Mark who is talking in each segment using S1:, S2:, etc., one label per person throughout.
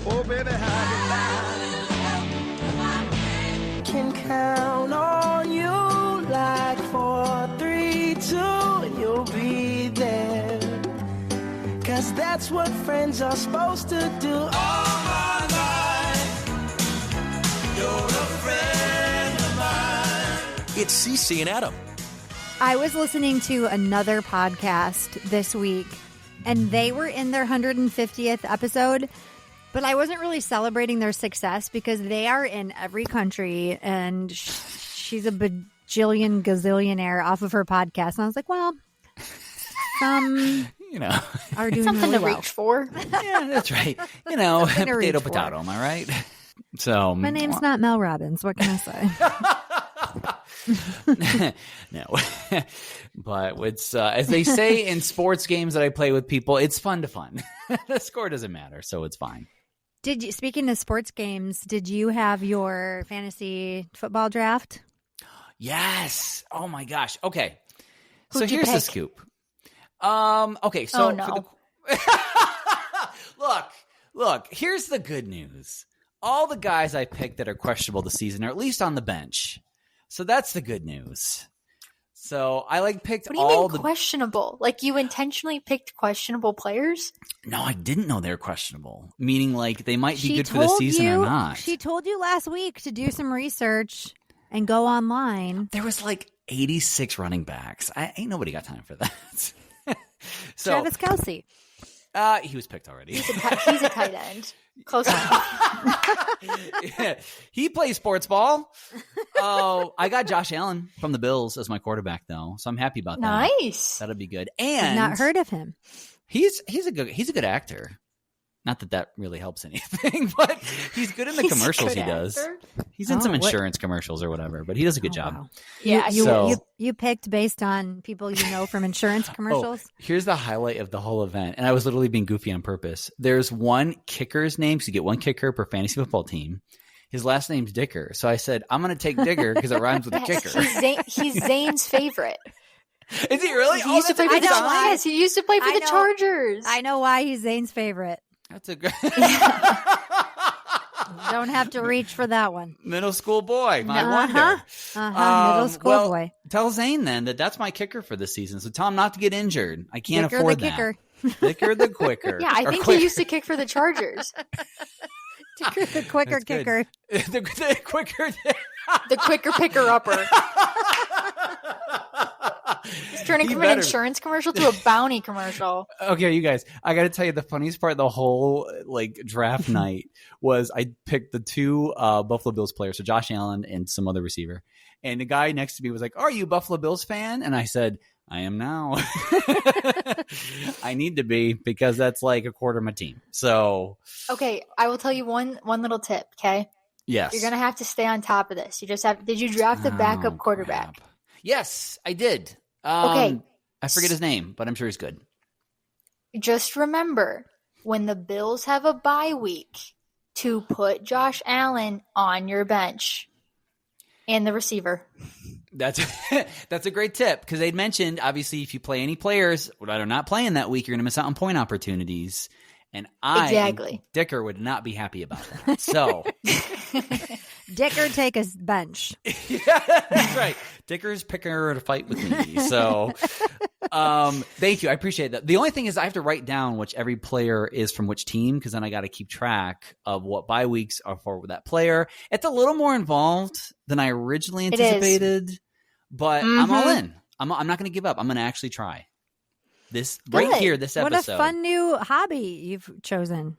S1: Oh, baby, how can count on you like 4, 3, 2, and you'll be there. 'Cause that's what friends are supposed to do. All my life, you're a friend of mine.
S2: It's CC and Adam.
S3: I was listening to another podcast this week, and they were in their 150th episode, but I wasn't really celebrating their success because they are in every country, and she's a bajillion gazillionaire off of her podcast. And I was like, well, are doing
S4: something
S3: really
S4: to
S3: well.
S4: reach for.
S2: Yeah, that's right.
S3: Something to reach
S2: potato,
S3: for.
S2: am I right? So
S3: My name's not Mel Robbins. What can I say?
S2: No. But it's as they say in sports games that I play with people, it's fun to fun. The score doesn't matter, so it's fine.
S3: Speaking of sports games, did you have your fantasy football draft?
S2: Yes. Oh my gosh. Okay.
S4: Who'd
S2: So
S4: you
S2: here's the
S4: pick?
S2: scoop. Okay, so
S4: Oh, no.
S2: look, here's the good news. All the guys I picked that are questionable this season are at least on the bench. So that's the good news. So I picked
S4: What do you
S2: all
S4: mean
S2: the
S4: questionable? Like you intentionally picked questionable players?
S2: No, I didn't know they were questionable. Meaning they might be
S3: She
S2: good for the
S3: told
S2: season
S3: you-
S2: or not.
S3: She told you last week to do some research and go online.
S2: There was 86 running backs. Ain't nobody got time for that. So
S3: Travis Kelce.
S2: he was picked already.
S4: He's a tight end. Close enough.
S2: Yeah. He plays sports ball. Oh, I got Josh Allen from the Bills as my quarterback though, so I'm happy about that.
S4: Nice.
S2: That'll be good.
S3: I've
S2: And
S3: not heard of him.
S2: he's a good actor. Not that really helps anything, but he's good in the
S4: He's a
S2: commercials
S4: good
S2: he does.
S4: actor.
S2: He's in some
S3: Oh, what-
S2: insurance commercials or whatever, but he does a good job.
S3: Wow.
S4: Yeah,
S3: you,
S2: So-
S3: you picked based on people you know from insurance commercials.
S2: Here's the highlight of the whole event, and I was literally being goofy on purpose. There's one kicker's name, because you get one kicker per fantasy football team. His last name's Dicker, so I said I'm going to take Dicker because it rhymes with
S4: Yes,
S2: kicker.
S4: he's Zane's favorite.
S2: Is he really?
S4: He used to play
S3: I
S4: for the
S3: know why.
S4: Yes, he used to play for
S3: I
S4: the
S3: know.
S4: Chargers.
S3: I know why he's Zane's favorite.
S2: That's a good
S3: Don't have to reach for that one.
S2: middle school boy. My
S3: Uh-huh.
S2: wonder.
S3: Middle school
S2: well,
S3: boy.
S2: Tell Zane then that's my kicker for this season. So tell him not to get injured. I can't
S3: Dicker
S2: afford
S3: the kicker.
S2: that. Dicker the quicker.
S4: Yeah, I
S2: Or
S4: think
S2: quicker.
S4: he used to kick for the Chargers.
S3: Dicker the quicker
S2: That's good.
S3: kicker.
S2: the quicker.
S4: The quicker picker upper. He's turning
S2: He
S4: from an
S2: better.
S4: insurance commercial to a bounty commercial.
S2: Okay, you guys, I got to tell you the funniest part of the whole draft night was I picked the two Buffalo Bills players, so Josh Allen and some other receiver. And the guy next to me was like, "Are you a Buffalo Bills fan?" And I said, "I am now." I need to be because that's a quarter of my team. So,
S4: Okay, I will tell you one little tip, okay?
S2: yes.
S4: You're going to have to stay on top of this. You just have did you draft a backup
S2: Oh,
S4: quarterback?
S2: crap. Yes, I did.
S4: Okay.
S2: I forget his name, but I'm sure he's good.
S4: Just remember, when the Bills have a bye week, to put Josh Allen on your bench and the receiver.
S2: That's a great tip because they'd mentioned obviously if you play any players that are not playing that week, you're going to miss out on point opportunities. And
S4: Exactly.
S2: Dicker would not be happy about that. So,
S3: Dicker take a bench.
S2: yeah, that's right. Dicker's picking her to fight with me. So, thank you. I appreciate that. The only thing is I have to write down which every player is from which team because then I got to keep track of what bye weeks are for that player. It's a little more involved than I originally
S4: It is.
S2: anticipated, but I'm all
S4: Mhm.
S2: in. I'm not going to give up. I'm going to actually try. This right
S4: Good.
S2: here, this
S3: What
S2: episode.
S3: a fun new hobby you've chosen.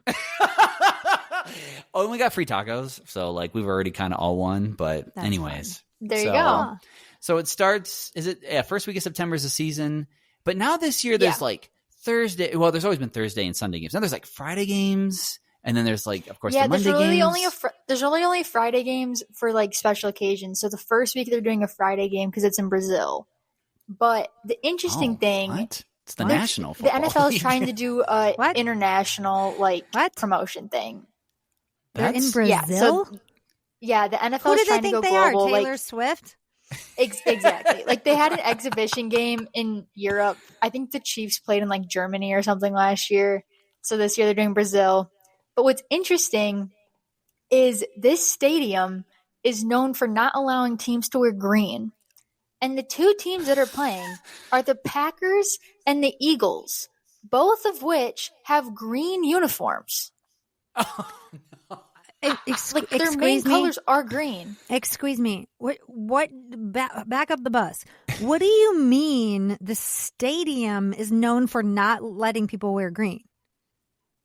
S2: Oh, and we got free tacos, so we've already kind of all won. But
S3: That's
S2: anyways,
S4: There you
S2: So-
S4: go.
S2: so it starts. Is it first week of September is the season? But now this year there's Thursday. Well, there's always been Thursday and Sunday games. Now there's Friday games, and then there's of course
S4: Yeah,
S2: the
S4: there's
S2: Monday
S4: really
S2: games.
S4: there's only Friday games for special occasions. So the first week they're doing a Friday game because it's in Brazil. But the interesting thing,
S2: What? It's the
S4: They're-
S2: national
S4: the
S2: football
S4: NFL is
S2: league.
S4: trying to do a
S3: What?
S4: international
S3: What?
S4: promotion thing.
S3: They're in
S2: That's-
S3: Brazil?
S4: Yeah, so yeah, the NFL
S3: Who
S4: is
S3: do they
S4: trying to
S3: think
S4: go
S3: they are?
S4: global.
S3: Taylor Swift?
S4: Exactly. They had an exhibition game in Europe. I think the Chiefs played in Germany or something last year. So this year they're doing Brazil. But what's interesting is this stadium is known for not allowing teams to wear green. And the two teams that are playing are the Packers and the Eagles, both of which have green uniforms. Like their main colors are green.
S3: Excuse me. What back up the bus. What do you mean the stadium is known for not letting people wear green?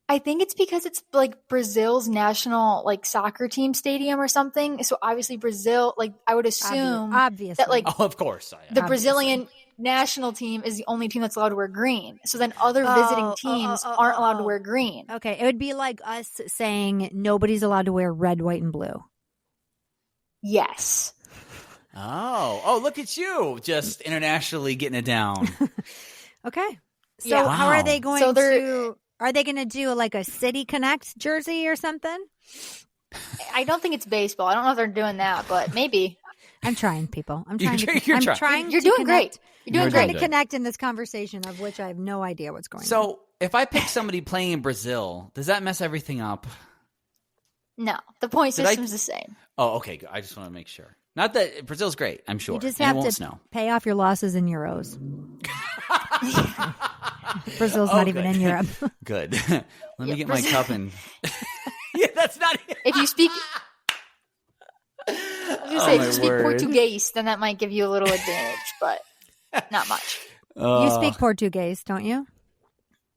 S4: I think it's because it's like Brazil's national like soccer team stadium or something. So obviously Brazil, like I would assume
S3: obviously
S4: that like
S2: of course,
S4: the Brazilian national team is the only team that's allowed to wear green. So then other visiting teams aren't allowed to wear green.
S3: Okay, it would be like us saying nobody's allowed to wear red, white, and blue.
S4: Yes.
S2: Oh, look at you, just internationally getting it down.
S3: Okay. So how are they going to? Are they going to do like a City Connect jersey or something?
S4: I don't think it's baseball. I don't know if they're doing that, but maybe.
S3: I'm trying, people. I'm
S2: You're
S3: trying.
S4: You're doing great.
S3: You're trying to connect in this conversation of which I have no idea what's going on.
S2: So if I pick somebody playing in Brazil, does that mess everything up?
S4: No, the point system's the same.
S2: Oh, okay. Good. I just want to make sure. Not that Brazil's great, I'm sure.
S3: You just have to pay off your losses in euros. Brazil's not even in Europe.
S2: Good. Let me get my cup and. Yeah, that's not.
S4: If you speak. I was going to say, if you speak Portuguese, then that might give you a little advantage, but not much.
S3: You speak Portuguese, don't you?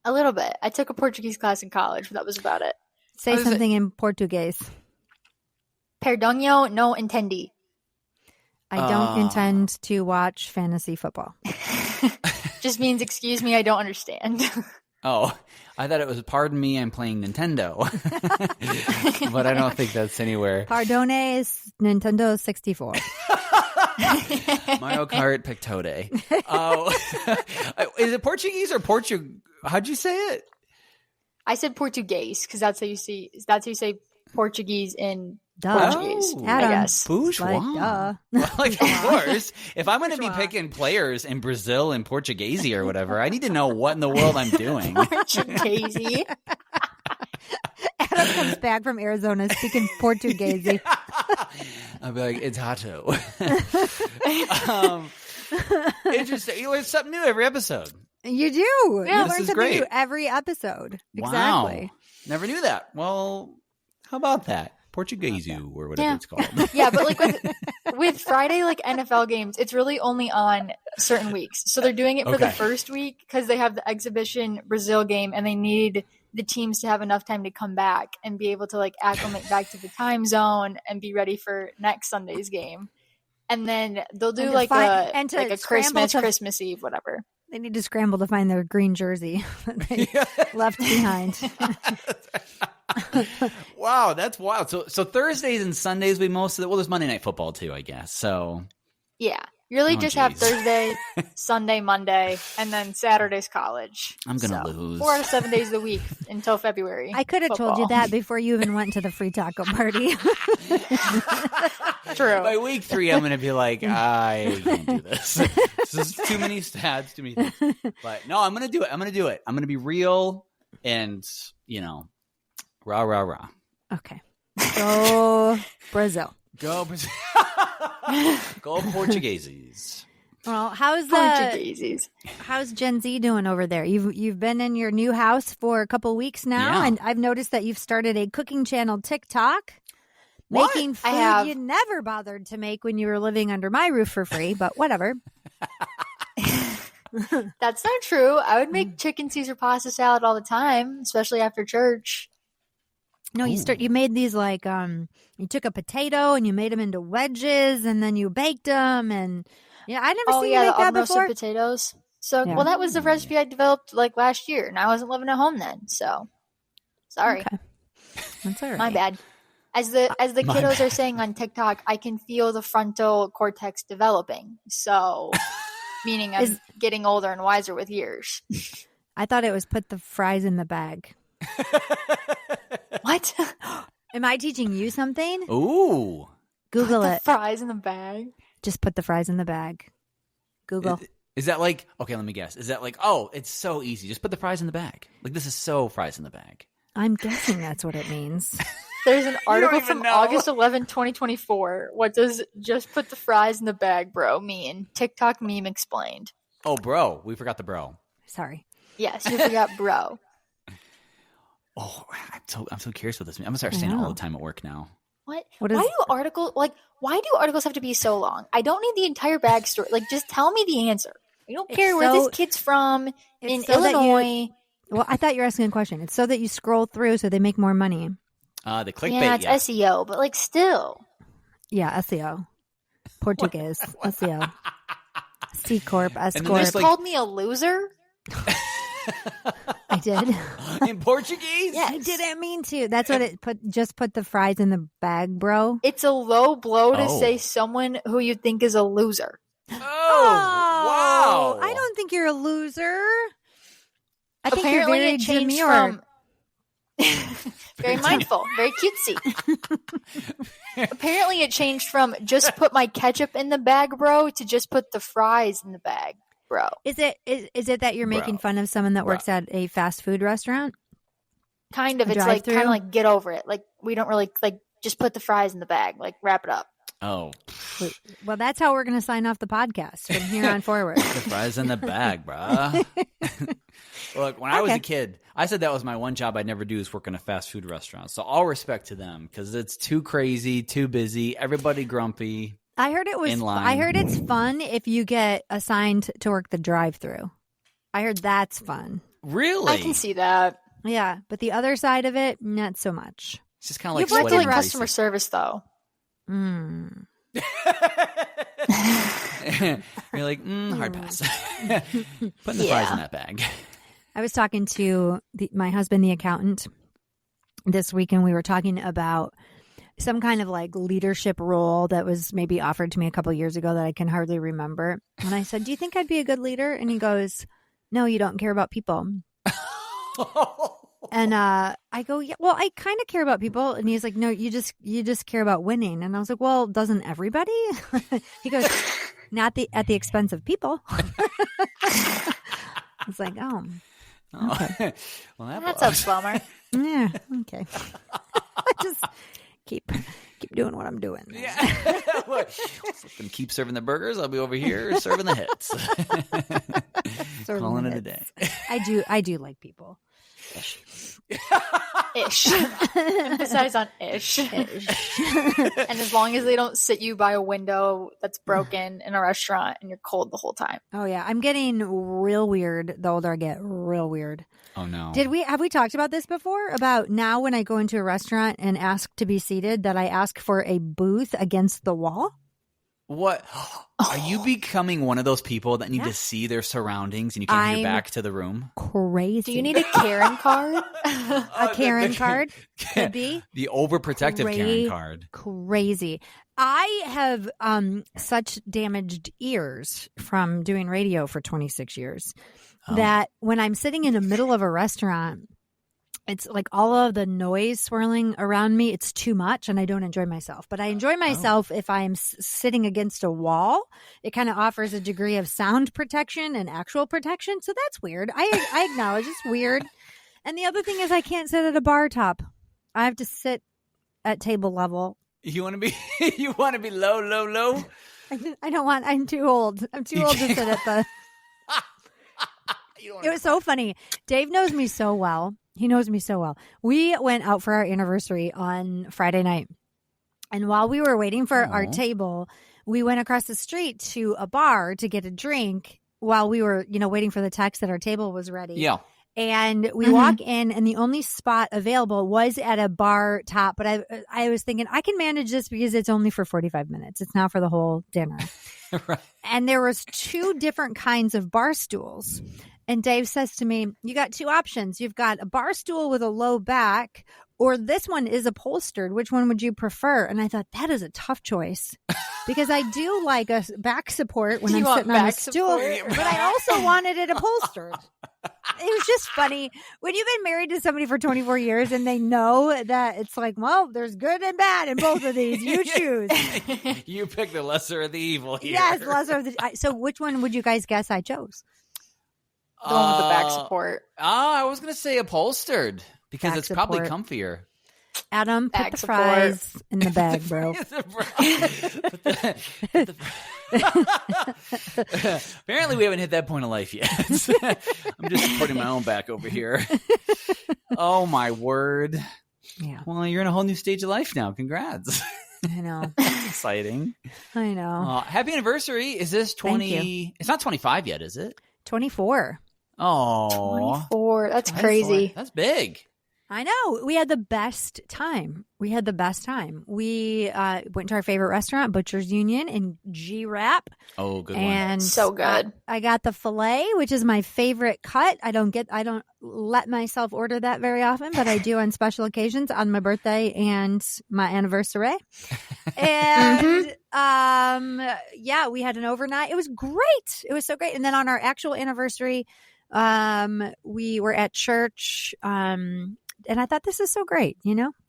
S4: A little bit. I took a Portuguese class in college, but that was about it.
S3: Say something in Portuguese.
S4: Perdonho no entendi.
S3: I don't intend to watch fantasy football.
S4: Just means, excuse me, I don't understand.
S2: Oh, I thought it was, pardon me, I'm playing Nintendo. But I don't think that's anywhere.
S3: Pardones Nintendo 64.
S2: Mario Kart Pictode. Oh, is it Portuguese or How'd you say it?
S4: I said Portuguese because that's how you say Portuguese in Portuguese. I guess.
S2: Bourgeois. Like, of course. If I'm going to be picking players in Brazil and Portuguese or whatever, I need to know what in the world I'm doing.
S4: Portuguese.
S3: Adam comes back from Arizona speaking Portuguese. Yeah.
S2: I'll be like, it's Hato. Interesting. You learn something new every episode.
S3: You do.
S4: Yeah,
S3: you learn something new every episode.
S2: Wow.
S3: Exactly.
S2: Never knew that. Well, how about that? Portuguese or whatever it's called.
S4: Yeah, but like with Friday like NFL games, it's really only on certain weeks. So they're doing it for the first week because they have the exhibition Brazil game and they need the teams to have enough time to come back and be able to like acclimate back to the time zone and be ready for next Sunday's game. And then they'll do like a Christmas Eve, whatever.
S3: They need to scramble to find their green jersey that they left behind.
S2: Wow, that's wild. So Thursdays and Sundays we most of there's Monday Night Football too, I guess. So
S4: yeah, you really just have Thursday, Sunday, Monday, and then Saturday's college.
S2: I'm gonna lose
S4: 4 out of 7 days of the week until February.
S3: I could have told you that before you even went to the free taco party.
S4: True.
S2: By week 3, I'm gonna be like, I can't do this. This is too many stats, too many things. But no, I'm gonna do it. I'm gonna be real and rah rah rah.
S3: Okay. Go Brazil.
S2: Go Brazil. Go Portuguese.
S3: Well, how's Gen Z doing over there? You've been in your new house for a couple weeks now, and I've noticed that you've started a cooking channel TikTok.
S2: What?
S3: Making food you never bothered to make when you were living under my roof for free, but whatever.
S4: That's not true. I would make chicken Caesar pasta salad all the time, especially after church.
S3: No, you made these like you took a potato and you made them into wedges and then you baked them and I never seen you make that before.
S4: Potatoes. So well, that was the recipe I developed like last year, and I wasn't living at home then. So sorry,
S3: that's all right.
S4: My bad. As the kiddos are saying on TikTok, I can feel the frontal cortex developing. So meaning I'm getting older and wiser with years.
S3: I thought it was put the fries in the bag.
S4: What?
S3: Am I teaching you something?
S2: Ooh.
S3: Google it.
S4: Fries in the bag.
S3: Just put the fries in the bag. Google.
S2: Is that like, okay, let me guess. Is that like, it's so easy. Just put the fries in the bag. Like, this is so fries in the bag.
S3: I'm guessing that's what it means.
S4: There's an article from
S2: know.
S4: August 11, 2024. What does just put the fries in the bag, bro, mean? TikTok meme explained.
S2: Oh, bro. We forgot the bro.
S3: Sorry.
S4: Yes, you forgot bro.
S2: Oh, I'm so curious what this means. I'm going to start saying it all the time at work now.
S4: What?
S3: What is-
S4: why do articles have to be so long? I don't need the entire backstory. Like, just tell me the answer. I don't care where this kid's from in Illinois.
S3: Well, I thought you were asking a question. It's so that you scroll through so they make more money.
S2: The clickbait.
S4: Yeah, it's SEO, but like still.
S3: Yeah, SEO. Portuguese. SEO. C Corp, S
S2: And then
S3: Corp.
S2: there's, like-
S4: Called me a loser?
S3: I did.
S2: In Portuguese?
S4: Yes.
S3: I didn't mean to. That's what it just put the fries in the bag, bro.
S4: It's a low blow to
S2: Oh.
S4: say someone who you think is a loser.
S2: Oh, wow.
S3: I don't think you're a loser. I think
S4: Apparently
S3: you're very
S4: it changed
S3: demure.
S4: from very mindful, very cutesy. Apparently it changed from just put my ketchup in the bag, bro, to just put the fries in the bag, bro.
S3: Is it that you're making
S2: Bro.
S3: fun of someone that works at a fast food restaurant?
S4: Kind of.
S3: A
S4: It's like
S3: drive-thru?
S4: kind of like get over it. Like we don't really like just put the fries in the bag. Like wrap it up.
S2: Oh,
S3: Well, that's how we're going to sign off the podcast from here on forward.
S2: the fries in the bag, bruh. Look, when I was a
S3: Okay.
S2: kid, I said that was my one job I'd never do is work in a fast food restaurant. So all respect to them because it's too crazy, too busy, everybody grumpy.
S3: I heard it was.
S2: In line.
S3: I heard it's fun if you get assigned to work the drive-through. I heard that's fun.
S2: Really?
S4: I can see that.
S3: Yeah, but the other side of it, not so much.
S2: It's just kind of like
S4: You've worked
S2: sweating
S4: in
S2: and
S4: customer
S2: greasy.
S4: service though.
S3: Mm.
S2: You're like, hard pass. Putting the fries in that bag.
S3: I was talking to my husband, the accountant, this week, and we were talking about some kind of like leadership role that was maybe offered to me a couple years ago that I can hardly remember. And I said, "Do you think I'd be a good leader?" And he goes, "No, you don't care about people." And I go, "Yeah, well, I kind of care about people." And he's like, "No, you just care about winning." And I was like, "Well, doesn't everybody?" He goes, "Not at the expense of people." It's like, oh, okay.
S2: Well, that
S4: That's
S2: blows.
S4: a bummer.
S3: Yeah, okay. I just keep doing what I'm doing.
S2: Yeah. Look, and keep serving the burgers. I'll be over here serving the hits.
S3: Serving
S2: Calling
S3: the
S2: it a day.
S3: hits. I do like people.
S4: Ish. Emphasize on ish. And as long as they don't sit you by a window that's broken in a restaurant and you're cold the whole time.
S3: Oh yeah, I'm getting real weird the older I get. Real weird.
S2: Oh no.
S3: Have we talked about this before? About now when I go into a restaurant and ask to be seated, that I ask for a booth against the wall?
S2: What? Are you becoming one of those people that need
S3: Yeah.
S2: to see their surroundings and you can't
S3: I'm
S2: hear back to the room?
S3: Crazy.
S4: Do you need a Karen card?
S3: a Karen card? Could be.
S2: The overprotective Karen card.
S3: Crazy. I have such damaged ears from doing radio for 26 years that when I'm sitting in the middle of a restaurant, it's like all of the noise swirling around me. It's too much and I don't enjoy myself. But I enjoy myself if I'm sitting against a wall. It kind of offers a degree of sound protection and actual protection. So that's weird. I acknowledge it's weird. And the other thing is I can't sit at a bar top. I have to sit at table level.
S2: You want to be low?
S3: I don't want. I'm too old. I'm too old to sit at the. It was so funny. Dave knows me so well. He knows me so well. We went out for our anniversary on Friday night. And while we were waiting for our table, we went across the street to a bar to get a drink while we were, waiting for the text that our table was ready.
S2: Yeah.
S3: And we walk in, and the only spot available was at a bar top. But I was thinking, I can manage this because it's only for 45 minutes. It's not for the whole dinner.
S2: Right.
S3: And there was 2 different kinds of bar stools. And Dave says to me, you got 2 options. You've got a bar stool with a low back, or this one is upholstered. Which one would you prefer? And I thought, that is a tough choice because I do like a back support when I'm sitting on a stool, but I also wanted it upholstered. It was just funny when you've been married to somebody for 24 years and they know that it's like, well, there's good and bad in both of these. You choose.
S2: You pick the lesser of the evil here.
S3: Yes, lesser of the. So which one would you guys guess I chose?
S4: The one with the back support.
S2: I was going to say upholstered. Because
S3: Back
S2: it's probably
S3: support.
S2: comfier.
S3: Adam, put
S4: Bag
S3: the
S4: support.
S3: fries in the bag, bro.
S2: Apparently, we haven't hit that point of life yet. I'm just supporting my own back over here. Oh, my word.
S3: Yeah,
S2: Well, you're in a whole new stage of life now. Congrats.
S3: I know.
S2: That's exciting.
S3: I know.
S2: Happy anniversary. Is this 20? It's not 25 yet, is it?
S3: 24.
S2: Oh,
S4: 24. That's crazy.
S2: That's big.
S3: I know. We had the best time. We went to our favorite restaurant, Butcher's Union in G-Rap.
S2: Oh, good one.
S3: And
S4: So good.
S3: I got the filet, which is my favorite cut. I don't let myself order that very often, but I do on special occasions, on my birthday and my anniversary. And yeah, we had an overnight. It was great. It was so great. And then on our actual anniversary, we were at church. And I thought, this is so great,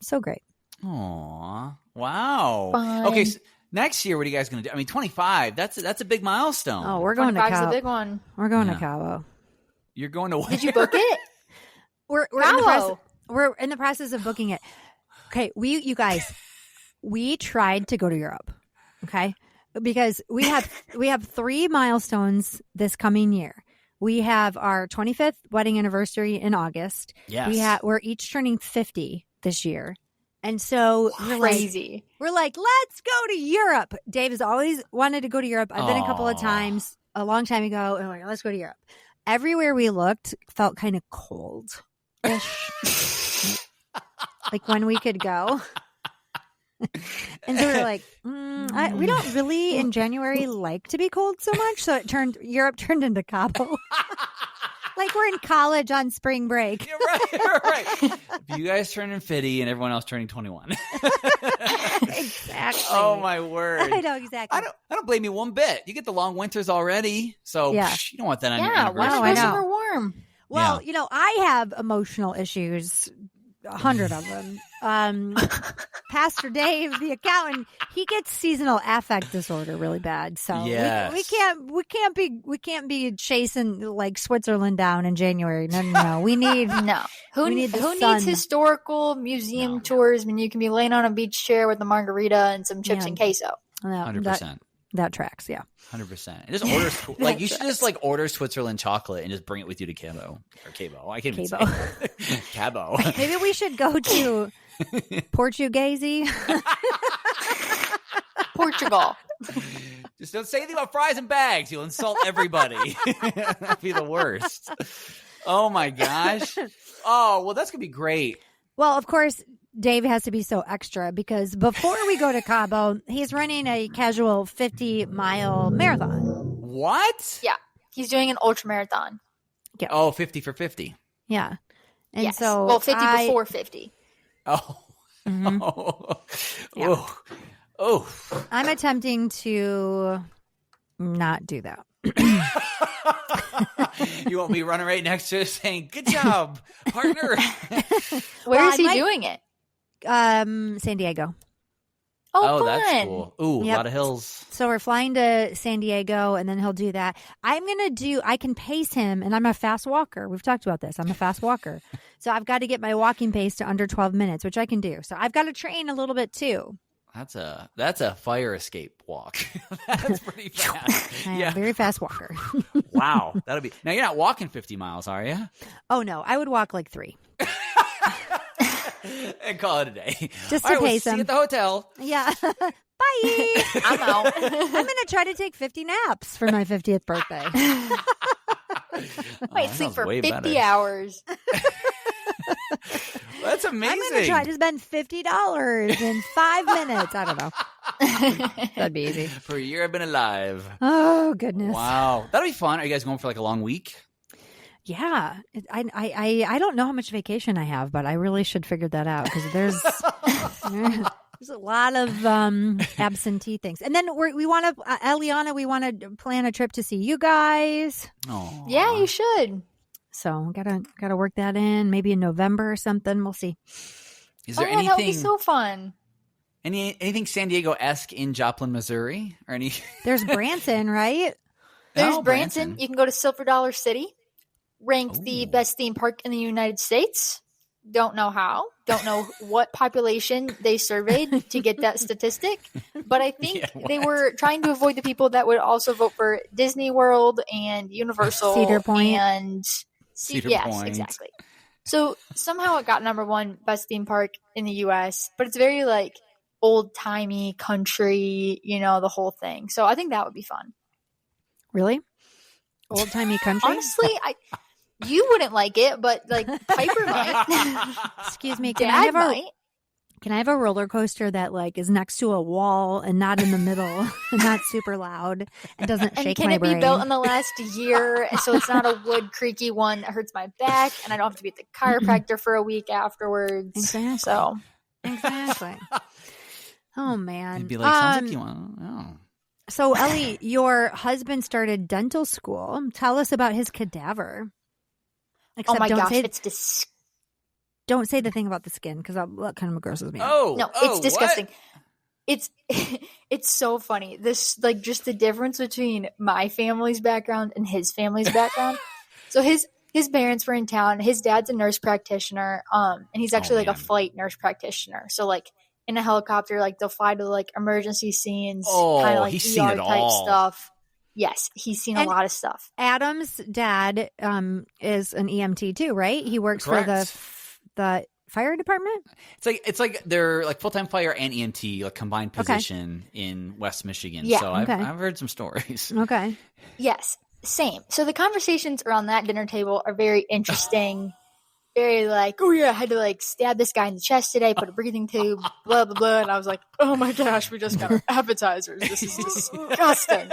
S3: so great.
S2: Aw, wow.
S4: Fun.
S2: Okay, so next year, what are you guys going to do? I mean, 25. That's a big milestone.
S3: Oh, we're going to
S4: 25's
S3: Cabo.
S4: a big one.
S3: We're going
S2: Yeah.
S3: to Cabo.
S2: You're going to where?
S4: Did you book it?
S3: We're in the process of booking it. Okay, you guys, we tried to go to Europe. Okay, because we have 3 milestones this coming year. We have our 25th wedding anniversary in August.
S2: Yes.
S3: We're each turning 50 this year. And so
S4: Crazy.
S3: we're like, let's go to Europe. Dave has always wanted to go to Europe. I've been a couple of
S2: Aw.
S3: times a long time ago. And we're like, let's go to Europe. Everywhere we looked felt kind of cold-ish. Like when we could go. And so we were like, we don't really in January like to be cold so much. So Europe turned into Cabo. Like we're in college on spring break.
S2: You're right. If you guys turning 50 and everyone else turning 21.
S3: Exactly.
S2: Oh, my word.
S3: I know, exactly.
S2: I don't blame you one bit. You get the long winters already. So
S3: Yeah.
S2: you don't want that on your
S4: Yeah,
S2: anniversary.
S4: why
S3: I
S4: not go
S3: know.
S4: somewhere warm?
S3: Well, I have emotional issues, 100 of them. Pastor Dave, the accountant, he gets seasonal affect disorder really bad. So
S2: Yes.
S3: we can't be chasing like Switzerland down in January. No. We need
S4: No. Who
S3: We need the
S4: needs
S3: sun.
S4: historical museum
S2: No.
S4: tours when you can be laying on a beach chair with a margarita and some chips
S3: Yeah.
S4: and queso?
S2: 100%.
S3: That tracks. Yeah.
S2: 100%. And just order you should just order Switzerland chocolate and just bring it with you to Cabo or Cabo. I can't even say it. Cabo.
S3: Maybe we should go to Portuguese.
S4: Portugal.
S2: Just don't say anything about fries and bags. You'll insult everybody. That'd be the worst. Oh my gosh. Oh, well, that's gonna be great.
S3: Well, of course, Dave has to be so extra because before we go to Cabo, he's running a casual 50-mile marathon.
S2: What?
S4: Yeah. He's doing an ultra marathon.
S2: Oh, 50 for 50.
S3: Yeah. And
S4: Yes.
S3: so
S4: well, 50 before 50.
S2: Oh.
S3: Mhm.
S2: Oh.
S3: Yeah.
S2: Oh.
S3: I'm attempting to not do that.
S2: You want me running right next to it saying, good job, partner.
S4: Where is he
S3: I might-
S4: doing it?
S3: San Diego.
S4: Oh, fun.
S2: That's cool. Ooh,
S3: Yep.
S2: a lot of hills.
S3: So we're flying to San Diego and then he'll do that. I can pace him and I'm a fast walker. We've talked about this. I'm a fast walker. So I've got to get my walking pace to under 12 minutes, which I can do. So I've got to train a little bit too.
S2: That's a fire escape walk. That's pretty fast.
S3: I am a
S2: Yeah.
S3: very fast walker.
S2: Wow. That'll be. Now you're not walking 50 miles, are you?
S3: Oh no, I would walk like 3.
S2: And call it a day.
S3: Just
S2: All
S3: to
S2: right, we'll
S3: pace
S2: see you
S3: him.
S2: at the hotel.
S3: Yeah. Bye.
S4: I'm out.
S3: I'm going to try to take 50 naps for my 50th birthday.
S4: Wait,
S2: that
S4: sleep
S2: sounds
S4: for
S2: way
S4: 50
S2: better.
S4: hours.
S2: That's amazing.
S3: I'm going to try to spend $50 in 5 minutes. I don't know. That'd be easy.
S2: For a year I've been alive.
S3: Oh, goodness.
S2: Wow. That'll be fun. Are you guys going for like a long week?
S3: Yeah. I don't know how much vacation I have, but I really should figure that out because there's a lot of absentee things. And then we want to, Eliana, we want to plan a trip to see you guys.
S2: Oh.
S4: Yeah, you should.
S3: So gotta work that in. Maybe in November or something. We'll see.
S2: Is there
S4: That would be
S2: anything
S4: so fun.
S2: anything San Diego-esque in Joplin, Missouri? Or any
S3: There's Branson, right?
S4: There's
S2: Oh,
S4: Branson. You can go to Silver Dollar City, ranked the
S2: Ooh.
S4: best theme park in the United States. Don't know how. Don't know what population they surveyed to get that statistic. But I think they were trying to avoid the people that would also vote for Disney World and Universal.
S3: Cedar Point.
S4: And
S2: Cedar
S4: yes,
S2: Point.
S4: exactly. So somehow it got number one best theme park in the U.S., but it's very like old-timey country, the whole thing. So I think that would be fun.
S3: Really? Old-timey country?
S4: Honestly, you wouldn't like it, but like Piper might.
S3: Excuse me,
S4: Dad might.
S3: Can I have a roller coaster that like is next to a wall and not in the middle and not super loud and doesn't shake my brain?
S4: And can it be built in the last year so it's not a wood creaky one that hurts my back and I don't have to be at the chiropractor for a week afterwards?
S3: Exactly.
S4: So
S3: exactly. Oh man.
S2: It'd be like, sounds like you want. Oh.
S3: So Ellie, your husband started dental school. Tell us about his cadaver.
S4: Except oh my gosh, it's disgusting.
S3: Don't say the thing about the skin because that kind of grosses me out.
S2: Oh,
S4: no, it's disgusting. What? It's so funny. This like just the difference between my family's background and his family's background. So his parents were in town. His dad's a nurse practitioner, and he's actually a flight nurse practitioner. So like in a helicopter, like they'll fly to like emergency scenes, kind of like
S2: he's
S4: ER
S2: seen it
S4: type
S2: all.
S4: Stuff. Yes, he's seen a lot of stuff.
S3: Adam's dad is an EMT too, right? He works
S2: Correct.
S3: for the fire department.
S2: It's like they're like full-time fire and EMT like combined position in West Michigan.
S4: Yeah,
S2: so I've heard some stories.
S3: Okay.
S4: Yes, same. So the conversations around that dinner table are very interesting. Very like, oh yeah, I had to like stab this guy in the chest today, put a breathing tube, blah blah blah, and I was like, oh my gosh, we just got our appetizers. This is disgusting.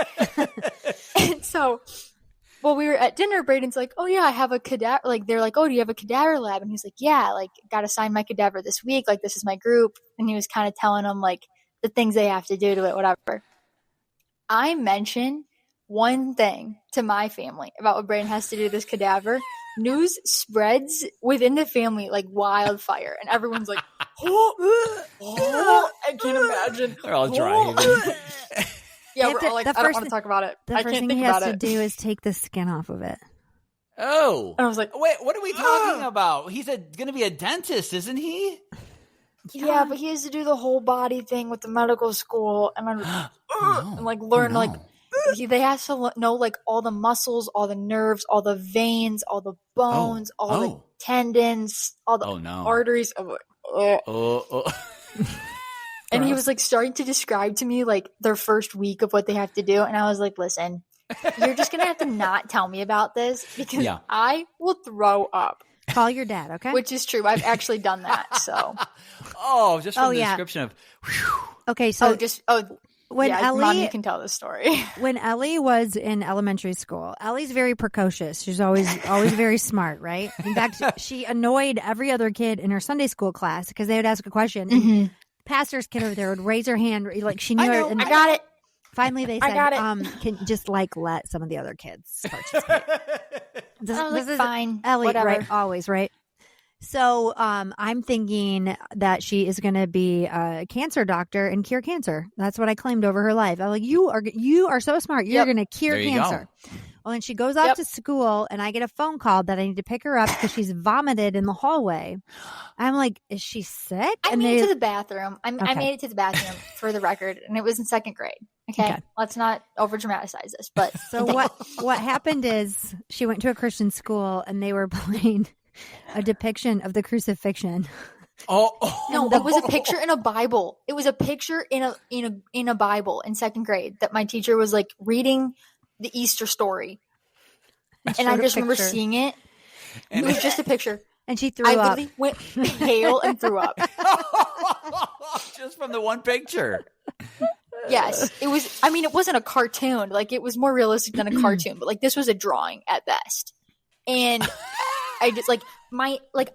S4: And so, while we were at dinner, Braden's like, oh yeah, I have a cadaver. Like they're like, oh, do you have a cadaver lab? And he's like, yeah, like got to sign my cadaver this week. Like this is my group, and he was kind of telling them like the things they have to do to it, whatever. I mention one thing to my family about what Braden has to do to this cadaver. News spreads within the family like wildfire, and everyone's like, I can't imagine.
S2: They're all driving.
S4: Yeah, we're all like, I don't want to talk about it. I can't think about it.
S3: The first thing he has to do is take the skin off of it.
S2: Oh.
S4: And I was like,
S2: wait, what are we talking about? He's going to be a dentist, isn't he?
S4: Yeah, but he has to do the whole body thing with the medical school, and and like learn like. They have to know like all the muscles, all the nerves, all the veins, all the bones, all the tendons, all the arteries. And he was like starting to describe to me like their first week of what they have to do. And I was like, listen, you're just going to have to not tell me about this because I will throw up.
S3: Call your dad, okay?
S4: Which is true. I've actually done that. So.
S2: Just from the description of.
S3: Okay, so. When Ellie,
S4: Mom, you can tell this story.
S3: When Ellie was in elementary school, Ellie's very precocious. She's always very smart, right? In fact, she annoyed every other kid in her Sunday school class because they would ask a question. Mm-hmm. And pastor's kid over there would raise her hand, like she knew her. And
S4: I got it.
S3: Finally, they said, "Can you just like let some of the other kids participate?" This is
S4: fine,
S3: Ellie,
S4: whatever.
S3: right? Always, right? So I'm thinking that she is going to be a cancer doctor and cure cancer. That's what I claimed over her life. I'm like, you are so smart. You're going to cure cancer. Well, and she goes off to school, and I get a phone call that I need to pick her up because she's vomited in the hallway. I'm like, is she sick?
S4: I made it to the bathroom. I made it to the bathroom for the record, and it was in second grade. Okay. Let's not over dramatize this. But
S3: so what happened is she went to a Christian school, and they were playing a depiction of the crucifixion.
S4: No, it was a picture in a Bible. It was a picture in a Bible in second grade that my teacher was like reading the Easter story. And I just remember seeing it. It was just a picture.
S3: And she threw up.
S4: I literally went pale and threw up.
S2: Just from the one picture.
S4: Yes. It was, it wasn't a cartoon. Like it was more realistic than a cartoon, but like this was a drawing at best. And I just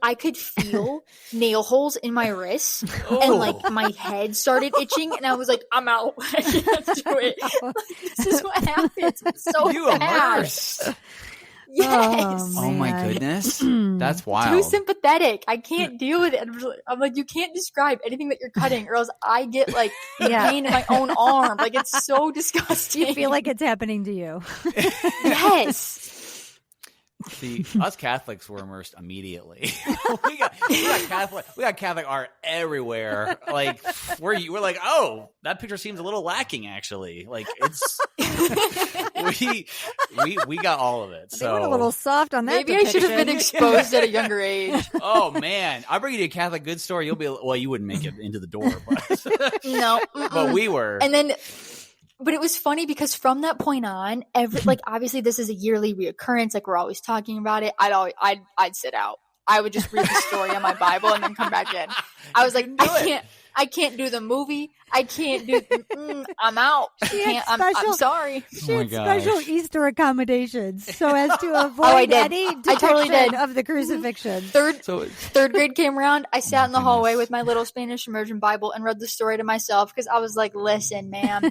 S4: I could feel nail holes in my wrists and like my head started itching and I was like, I'm out. I can't do it. This is what happens. It's so bad.
S2: Immersed.
S4: Yes.
S2: Oh my goodness. That's wild.
S4: Too sympathetic. I can't deal with it. I'm like, you can't describe anything that you're cutting or else I get like pain in my own arm. Like it's so disgusting.
S3: You feel like it's happening to you.
S4: Yes.
S2: See, us Catholics were immersed immediately. we got Catholic art everywhere. Like we're like, oh, that picture seems a little lacking. Actually, like it's we got all of it. So
S3: They went a little soft on that.
S4: Maybe I should have been exposed at a younger age.
S2: Oh man, I'll bring you to a Catholic goods store. You'll be well. You wouldn't make it into the door, but
S4: No,
S2: but we were.
S4: And then. But it was funny because from that point on, obviously this is a yearly reoccurrence. Like we're always talking about it. I'd sit out. I would just read the story on my Bible and then come back in. I was like, I can't do the movie. I can't do. I'm out. I'm sorry.
S3: She had special Easter accommodations so as to avoid
S4: I did.
S3: any
S4: I totally did.
S3: of the crucifixion.
S4: Third grade came around. I sat in the hallway with my little Spanish immersion Bible and read the story to myself because I was like, "Listen, ma'am,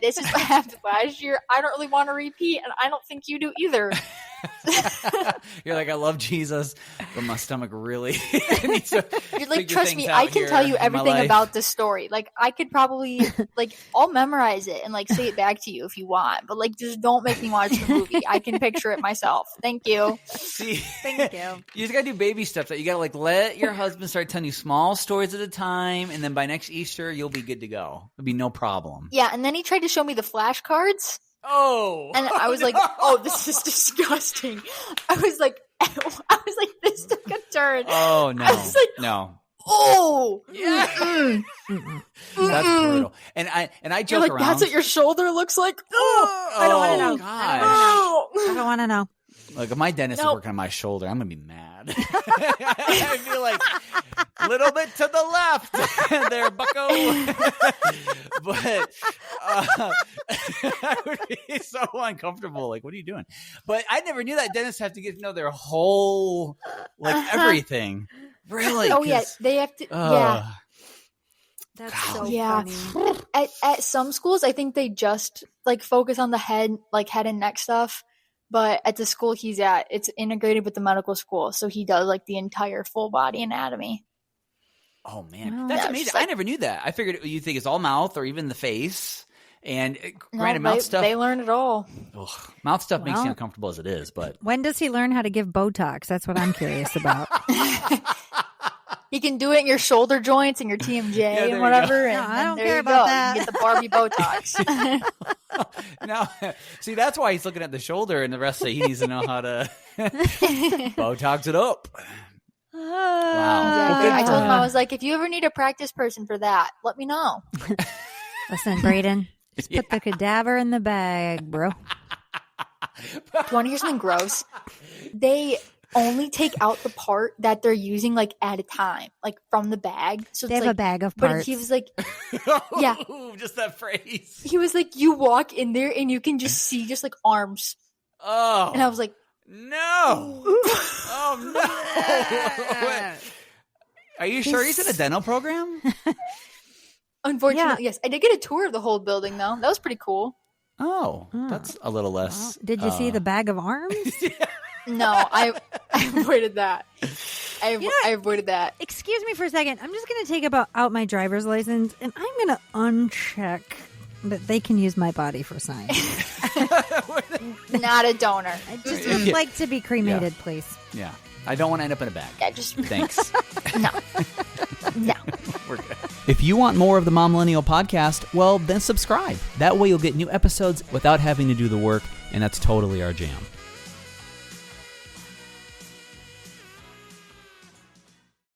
S4: this is what happened last year. I don't really want to repeat, and I don't think you do either."
S2: You're like, I love Jesus, but my stomach really needs to.
S4: You're like, trust me, I can tell you everything about this story. Like, I could probably, I'll memorize it and say it back to you if you want. But just don't make me watch the movie. I can picture it myself. Thank you.
S2: See,
S3: thank you.
S2: You just gotta do baby steps. You gotta let your husband start telling you small stories at a time, and then by next Easter, you'll be good to go. It'll be no problem.
S4: Yeah, and then he tried to show me the flashcards.
S2: Oh,
S4: and I was like, "Oh, this is disgusting." I was like, "This took a turn."
S2: Oh no!
S4: I was like,
S2: no.
S4: Oh,
S2: yeah. That's brutal. And I joke around.
S4: That's what your shoulder looks like.
S3: Oh, I don't want to know.
S2: Gosh.
S3: I don't want to know.
S2: Like if my dentist is working on my shoulder, I'm gonna be mad. I'd be like, little bit to the left, there, Bucko. But I would be so uncomfortable. Like, what are you doing? But I never knew that dentists have to get to know their whole, everything. Really?
S4: Oh yeah, they have to. Yeah.
S3: That's so funny.
S4: At some schools, I think they just focus on the head and neck stuff. But at the school he's at, it's integrated with the medical school, so he does the entire full body anatomy.
S2: Oh man, that's amazing! I never knew that. I figured you think it's all mouth or even the face. And granted, mouth stuff,
S4: they learn it all.
S2: Ugh, mouth stuff makes you uncomfortable as it is. But
S3: when does he learn how to give Botox? That's what I'm curious about.
S4: He can do it in your shoulder joints and your TMJ and whatever. And
S3: I don't care about that.
S4: You get the Barbie Botox.
S2: Now, see, that's why he's looking at the shoulder, and the rest of it, he needs to know how to Botox it up. Wow.
S4: Well, I told him, I was like, if you ever need a practice person for that, let me know.
S3: Listen, Brayden, just put the cadaver in the bag, bro.
S4: Do you want to hear something gross? They only take out the part that they're using at a time, from the bag. So
S3: they have a bag of parts.
S4: But he was like, yeah,
S2: just that phrase.
S4: He was like, you walk in there and you can just see just arms.
S2: Oh,
S4: and I was like,
S2: no. Oh no. Are you sure he's in a dental program?
S4: Unfortunately, yes. I did get a tour of the whole building though. That was pretty cool.
S2: Oh, that's a little less.
S3: Well, did you see the bag of arms?
S4: No, I avoided that. I avoided that.
S3: Excuse me for a second. I'm just going to take out my driver's license, and I'm going to uncheck that they can use my body for science.
S4: Not a donor.
S3: I just would like to be cremated, please.
S2: Yeah. I don't want to end up in a bag.
S4: Yeah, just
S2: thanks.
S4: No.
S2: We're good. If you want more of the Momlennial podcast, well, then subscribe. That way you'll get new episodes without having to do the work, and that's totally our jam.